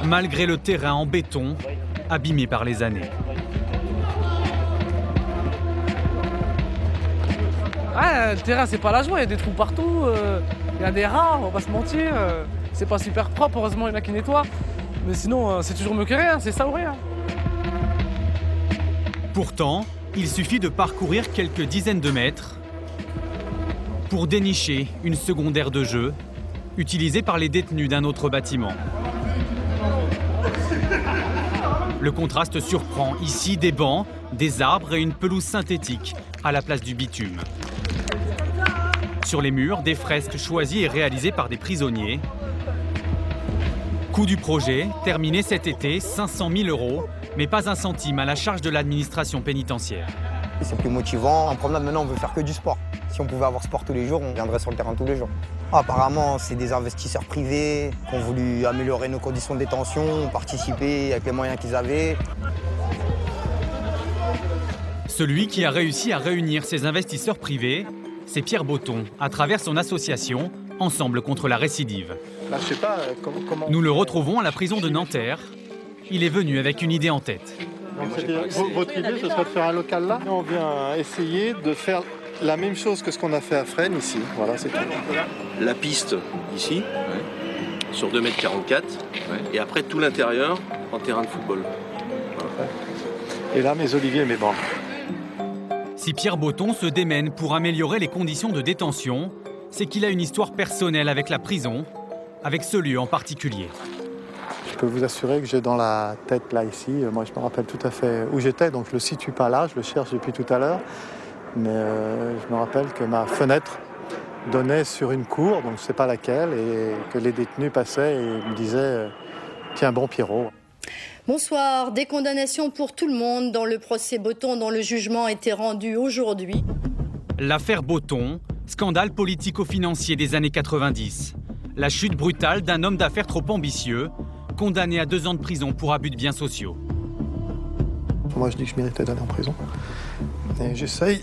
malgré le terrain en béton, abîmé par les années. Ah, le terrain, c'est pas la joie, il y a des trous partout, il y a des rats, on va pas se mentir. C'est pas super propre, heureusement il y en a qui nettoient. Mais sinon, c'est toujours mieux que rien, c'est ça ou rien. Pourtant, il suffit de parcourir quelques dizaines de mètres pour dénicher une seconde aire de jeu utilisée par les détenus d'un autre bâtiment. Le contraste surprend. Ici, des bancs, des arbres et une pelouse synthétique à la place du bitume. Sur les murs, des fresques choisies et réalisées par des prisonniers. Coût du projet, terminé cet été, 500 000 €, mais pas un centime à la charge de l'administration pénitentiaire. C'est plus motivant. En promenade, maintenant, on veut faire que du sport. Si on pouvait avoir sport tous les jours, on viendrait sur le terrain tous les jours. Apparemment, c'est des investisseurs privés qui ont voulu améliorer nos conditions de détention, participer avec les moyens qu'ils avaient. Celui qui a réussi à réunir ces investisseurs privés, c'est Pierre Botton, à travers son association Ensemble contre la récidive. Là, je sais pas comment... Nous le retrouvons à la prison de Nanterre. Il est venu avec une idée en tête. Donc, votre idée, ce serait de faire un local là. On vient essayer de faire la même chose que ce qu'on a fait à Fresnes ici. Voilà, c'est tout. La piste ici, sur 2,44 m, et après tout l'intérieur en terrain de football. Voilà. Et là, mes oliviers et mes bancs. Si Pierre Botton se démène pour améliorer les conditions de détention, c'est qu'il a une histoire personnelle avec la prison, avec ce lieu en particulier. Je peux vous assurer que j'ai dans la tête, là, ici, moi je me rappelle tout à fait où j'étais, donc je ne le situe pas là, je le cherche depuis tout à l'heure. Mais je me rappelle que ma fenêtre donnait sur une cour, donc je ne sais pas laquelle, et que les détenus passaient et me disaient « Tiens bon Pierrot ». Bonsoir. Des condamnations pour tout le monde dans le procès Botton dont le jugement a été rendu aujourd'hui. L'affaire Botton, scandale politico-financier des années 90. La chute brutale d'un homme d'affaires trop ambitieux, condamné à 2 ans de prison pour abus de biens sociaux. Moi je dis que je méritais d'aller en prison. Et j'essaye,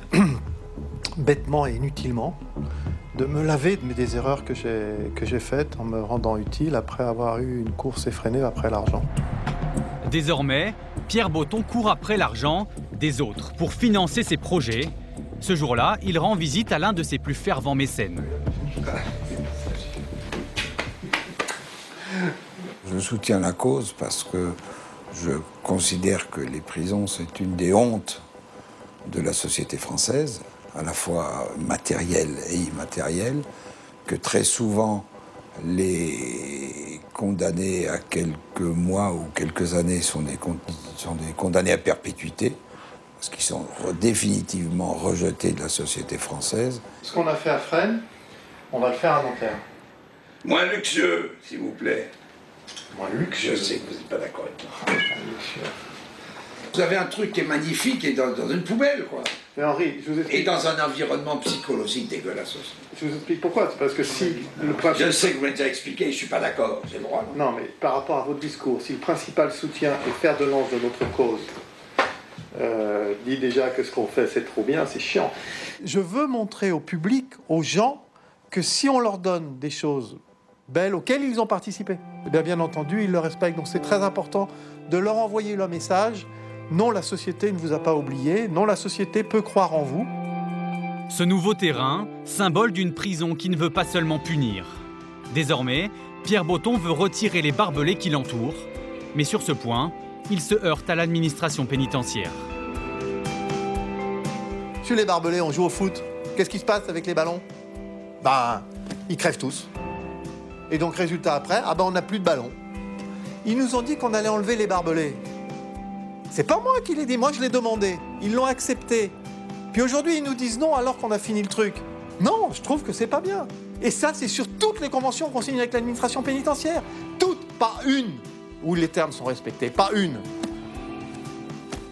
bêtement et inutilement, de me laver des erreurs que j'ai faites en me rendant utile après avoir eu une course effrénée après l'argent. Désormais, Pierre Botton court après l'argent des autres pour financer ses projets. Ce jour-là, il rend visite à l'un de ses plus fervents mécènes. Je soutiens la cause parce que je considère que les prisons, c'est une des hontes de la société française, à la fois matérielle et immatérielle, que très souvent les condamnés à quelques mois ou quelques années sont des condamnés à perpétuité, parce qu'ils sont définitivement rejetés de la société française. Ce qu'on a fait à Fresnes, on va le faire à Nanterre. Moins luxueux, s'il vous plaît. Moins luxueux. Je sais que vous n'êtes pas d'accord avec moi. Vous avez un truc qui est magnifique et dans une poubelle, quoi. Mais Henri, je vous explique... Et dans un environnement psychologique dégueulasse aussi. Je vous explique pourquoi. C'est parce que si le Je sais que vous l'avez déjà expliqué, je ne suis pas d'accord, j'ai le droit. Non, mais par rapport à votre discours, si le principal soutien est faire de lance de notre cause, dit déjà que ce qu'on fait, c'est trop bien, c'est chiant. Je veux montrer au public, aux gens, que si on leur donne des choses belles auxquelles ils ont participé, bien entendu, ils le respectent. Donc c'est très important de leur envoyer le message. Non, la société ne vous a pas oublié. Non, la société peut croire en vous. Ce nouveau terrain, symbole d'une prison qui ne veut pas seulement punir. Désormais, Pierre Botton veut retirer les barbelés qui l'entourent. Mais sur ce point, il se heurte à l'administration pénitentiaire. Sur les barbelés, on joue au foot. Qu'est-ce qui se passe avec les ballons? Ils crèvent tous. Et donc, résultat après, on n'a plus de ballons. Ils nous ont dit qu'on allait enlever les barbelés. C'est pas moi qui l'ai dit, moi je l'ai demandé. Ils l'ont accepté. Puis aujourd'hui, ils nous disent non alors qu'on a fini le truc. Non, je trouve que c'est pas bien. Et ça, c'est sur toutes les conventions qu'on signe avec l'administration pénitentiaire. Toutes, pas une, où les termes sont respectés. Pas une.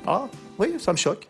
Ah, oui, ça me choque.